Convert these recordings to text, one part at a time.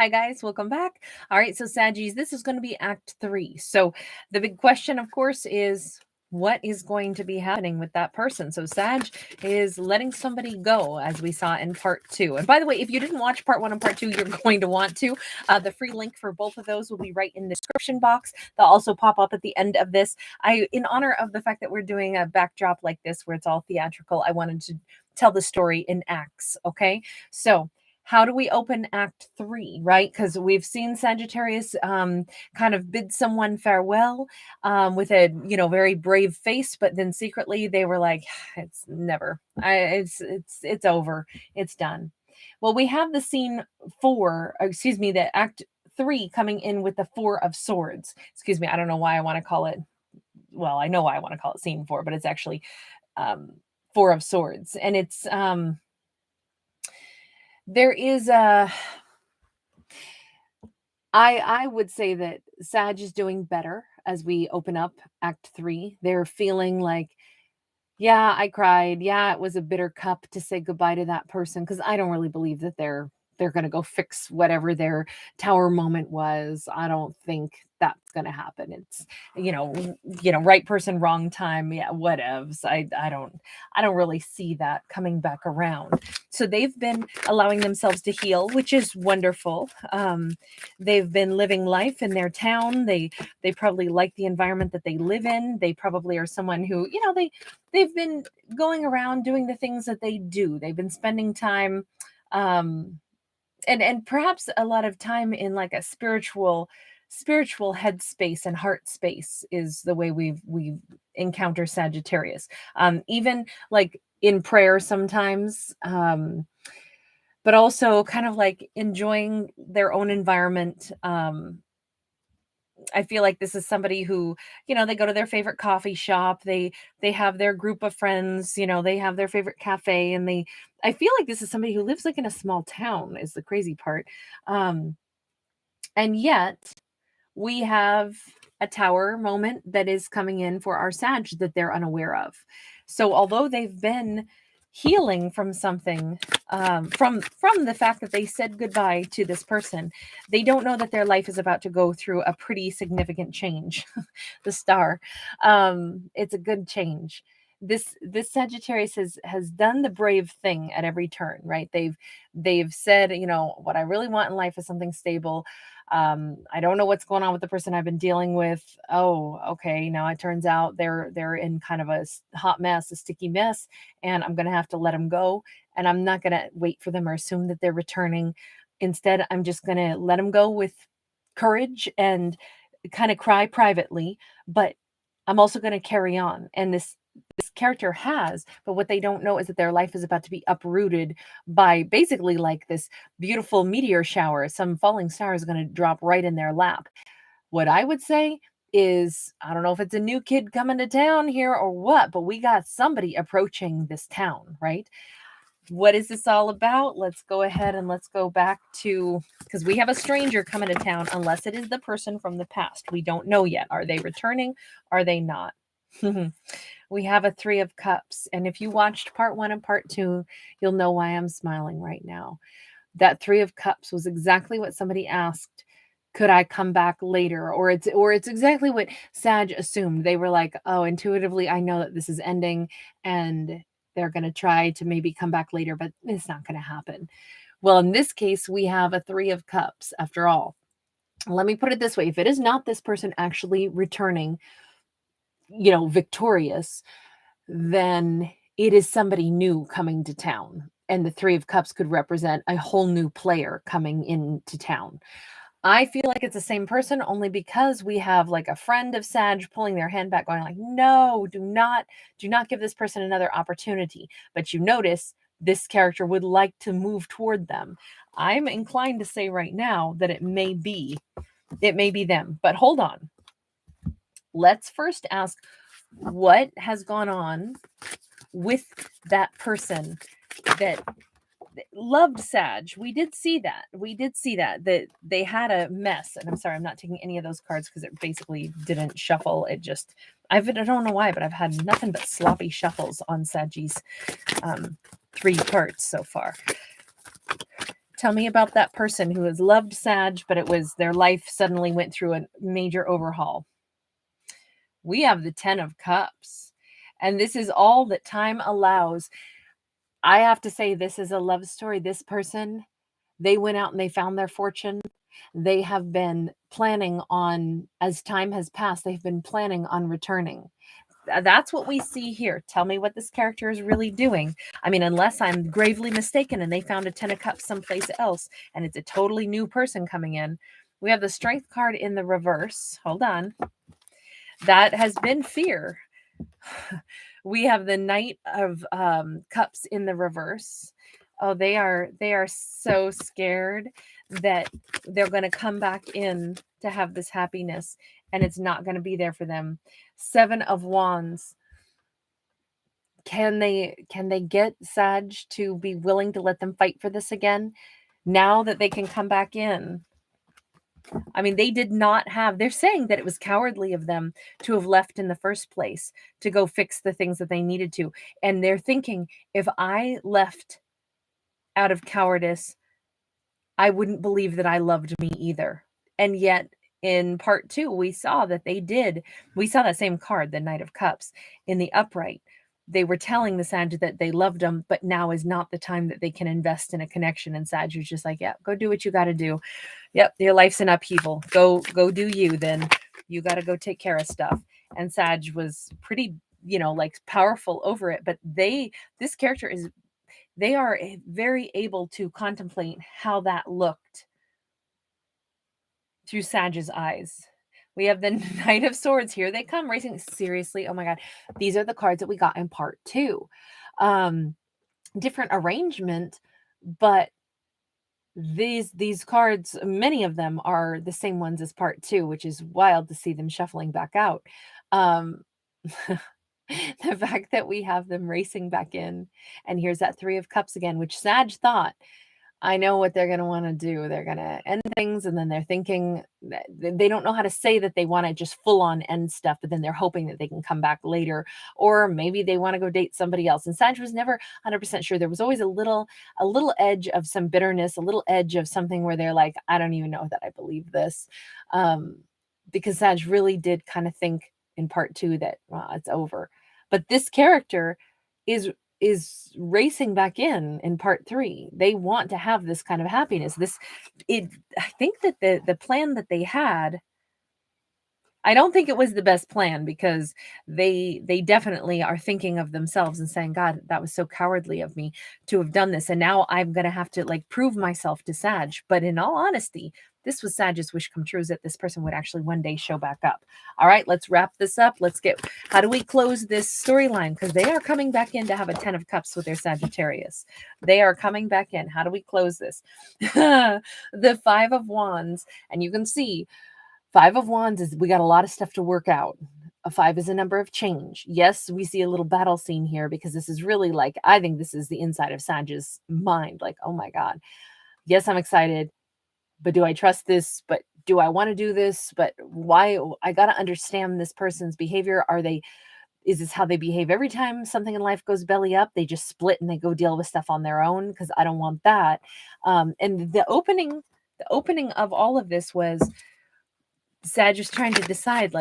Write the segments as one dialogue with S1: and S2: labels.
S1: Hi guys, welcome back. All right, so Saggies, this is going to be Act 3. So the big question, of course, is what is going to be happening with that person? So Sag is letting somebody go, as we saw in Part 2. And by the way, if you didn't watch Part 1 and Part 2, you're going to want to. The free link for both of those will be right in the description box. They'll also pop up at the end of this. In honor of the fact that we're doing a backdrop like this, where it's all theatrical, I wanted to tell the story in acts, okay? So how do we open Act 3, right? Because we've seen Sagittarius kind of bid someone farewell with a, very brave face, but then secretly they were like, it's never, it's over, it's done. Well, we have the scene 4, the Act 3 coming in with the 4 of Swords. Excuse me, I don't know why I want to call it, well, I know why I want to call it scene 4, but it's actually 4 of Swords. And it's, there is I would say that Sag is doing better as we open up Act 3. They're feeling like, yeah, I cried. Yeah, it was a bitter cup to say goodbye to that person, because I don't really believe that they're going to go fix whatever their tower moment was. I don't think that's going to happen. It's, right person, wrong time. Yeah, whatevs. I don't really see that coming back around. So they've been allowing themselves to heal, which is wonderful. They've been living life in their town. They probably like the environment that they live in. They probably are someone who, they've been going around doing the things that they do. They've been spending time, and perhaps a lot of time in like a spiritual headspace and heart space is the way we've encountered Sagittarius. Even like in prayer sometimes, but also kind of like enjoying their own environment. I feel like this is somebody who, they go to their favorite coffee shop. They have their group of friends, they have their favorite cafe, and I feel like this is somebody who lives like in a small town is the crazy part. And yet we have a tower moment that is coming in for our Sag that they're unaware of. So although they've been healing from something, from the fact that they said goodbye to this person, they don't know that their life is about to go through a pretty significant change. The star, it's a good change. This Sagittarius has done the brave thing at every turn, right? They've said, what I really want in life is something stable. I don't know what's going on with the person I've been dealing with. Oh, okay. Now it turns out they're in kind of a hot mess, a sticky mess, and I'm going to have to let them go. And I'm not going to wait for them or assume that they're returning. Instead, I'm just going to let them go with courage and kind of cry privately, but I'm also going to carry on. And this character has, but what they don't know is that their life is about to be uprooted by basically like this beautiful meteor shower. Some falling star is going to drop right in their lap. What I would say is, I don't know if it's a new kid coming to town here or what, but we got somebody approaching this town, right? What is this all about? Let's go ahead and let's go back to, because we have a stranger coming to town, unless it is the person from the past. We don't know yet. Are they returning? Are they not? We have a 3 of Cups. And if you watched Part 1 and Part 2, you'll know why I'm smiling right now. That 3 of Cups was exactly what somebody asked. Could I come back later? Or it's exactly what Sag assumed. They were like, oh, intuitively, I know that this is ending and they're going to try to maybe come back later, but it's not going to happen. Well, in this case, we have a 3 of Cups after all. Let me put it this way. If it is not this person actually returning, victorious, then it is somebody new coming to town. And the 3 of Cups could represent a whole new player coming into town. I feel like it's the same person only because we have like a friend of Sag pulling their hand back, going like, no, do not give this person another opportunity. But you notice this character would like to move toward them. I'm inclined to say right now that it may be them, but hold on. Let's first ask what has gone on with that person that loved Sag. We did see that they had a mess. And I'm sorry, I'm not taking any of those cards because it basically didn't shuffle. It just, I don't know why, but I've had nothing but sloppy shuffles on Sag's 3 cards so far. Tell me about that person who has loved Sag, but it was their life suddenly went through a major overhaul. We have the 10 of Cups, and this is all that time allows. I have to say, this is a love story. This person, they went out and they found their fortune. They have been planning on, as time has passed, they've been planning on returning. That's what we see here. Tell me what this character is really doing. I mean, unless I'm gravely mistaken and they found a 10 of Cups someplace else and it's a totally new person coming in. We have the Strength card in the reverse. Hold on. That has been fear. We have the Knight of Cups in the reverse. Oh, they are so scared that they're going to come back in to have this happiness, and it's not going to be there for them. 7 of Wands. Can they get Sag to be willing to let them fight for this again now that they can come back in? I mean, they did not have, they're saying that it was cowardly of them to have left in the first place to go fix the things that they needed to. And they're thinking, if I left out of cowardice, I wouldn't believe that I loved me either. And yet in part 2, we saw that they did. We saw that same card, the Knight of Cups, in the upright. They were telling the Sag that they loved him, but now is not the time that they can invest in a connection. And Sag was just like, yeah, go do what you got to do. Yep, your life's in upheaval. Go do you then. You got to go take care of stuff. And Sag was pretty, like powerful over it. But this character is, they are very able to contemplate how that looked through Sag's eyes. We have the Knight of Swords. Here they come racing. Seriously, oh my God. These are the cards that we got in part 2. Different arrangement, but these cards, many of them are the same ones as part 2, which is wild to see them shuffling back out. The fact that we have them racing back in, and here's that 3 of Cups again, which Sag thought, I know what they're going to want to do. They're going to end things, and then they're thinking, they don't know how to say that they want to just full on end stuff, but then they're hoping that they can come back later, or maybe they want to go date somebody else. And Sag was never 100% sure. There was always a little edge of some bitterness, a little edge of something where they're like, I don't even know that I believe this. Because Sag really did kind of think in part 2 that, well, it's over. But this character is racing back in part 3. They want to have this kind of happiness. I think that the plan that they had, I don't think it was the best plan, because they definitely are thinking of themselves and saying, God, that was so cowardly of me to have done this. And now I'm going to have to prove myself to Sag. But in all honesty, this was Sag's wish come true, is that this person would actually one day show back up. All right, let's wrap this up. How do we close this storyline? Because they are coming back in to have a 10 of Cups with their Sagittarius. They are coming back in. How do we close this? The 5 of Wands, and you can see 5 of Wands is, we got a lot of stuff to work out. A 5 is a number of change. Yes, we see a little battle scene here, because this is really I think this is the inside of Sag's mind. Oh my God. Yes, I'm excited, but do I trust this? But do I want to do this? But why? I got to understand this person's behavior. Is this how they behave every time something in life goes belly up? They just split and they go deal with stuff on their own, because I don't want that. And the opening of all of this was Sag is trying to decide,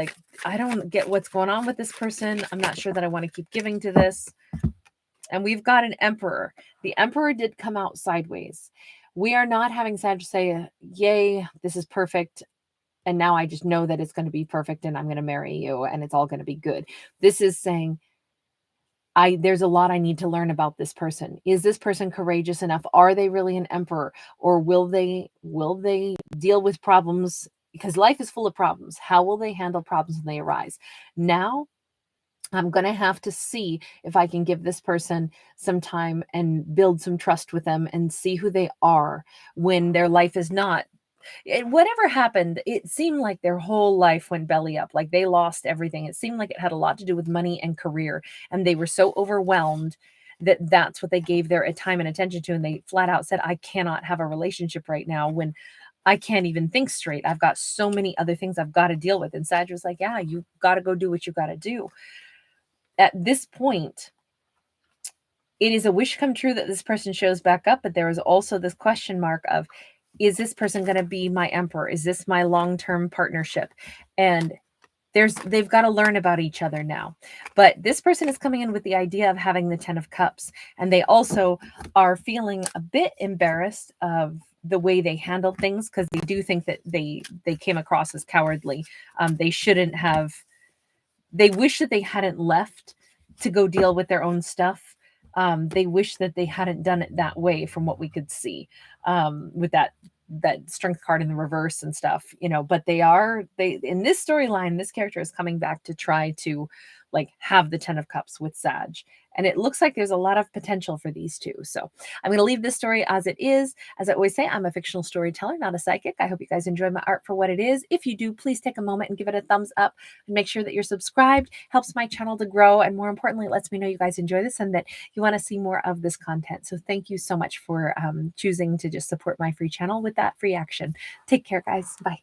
S1: I don't get what's going on with this person. I'm not sure that I want to keep giving to this. And we've got an Emperor. The Emperor did come out sideways. We are not having Sag say, yay, this is perfect, and now I just know that it's going to be perfect, and I'm going to marry you, and it's all going to be good. This is saying, there's a lot I need to learn about this person. Is this person courageous enough? Are they really an Emperor? Or will they deal with problems? Because life is full of problems. How will they handle problems when they arise? Now, I'm going to have to see if I can give this person some time and build some trust with them and see who they are when their life is not. Whatever happened, it seemed like their whole life went belly up. They lost everything. It seemed like it had a lot to do with money and career. And they were so overwhelmed that that's what they gave their time and attention to. And they flat out said, I cannot have a relationship right now when I can't even think straight. I've got so many other things I've got to deal with. And Sag was like, yeah, you got to go do what you got to do. At this point, it is a wish come true that this person shows back up, but there is also this question mark of, is this person going to be my emperor? Is this my long-term partnership? And they've got to learn about each other now. But this person is coming in with the idea of having the 10 of Cups, and they also are feeling a bit embarrassed of the way they handled things, because they do think that they came across as cowardly. They shouldn't have. They wish that they hadn't left to go deal with their own stuff. They wish that they hadn't done it that way, from what we could see, with that strength card in the reverse and stuff, but they in this storyline, this character is coming back to try to like have the 10 of Cups with Sag. And it looks like there's a lot of potential for these two. So I'm going to leave this story as it is. As I always say, I'm a fictional storyteller, not a psychic. I hope you guys enjoy my art for what it is. If you do, please take a moment and give it a thumbs up and make sure that you're subscribed. Helps my channel to grow. And more importantly, it lets me know you guys enjoy this and that you want to see more of this content. So thank you so much for choosing to just support my free channel with that free action. Take care, guys. Bye.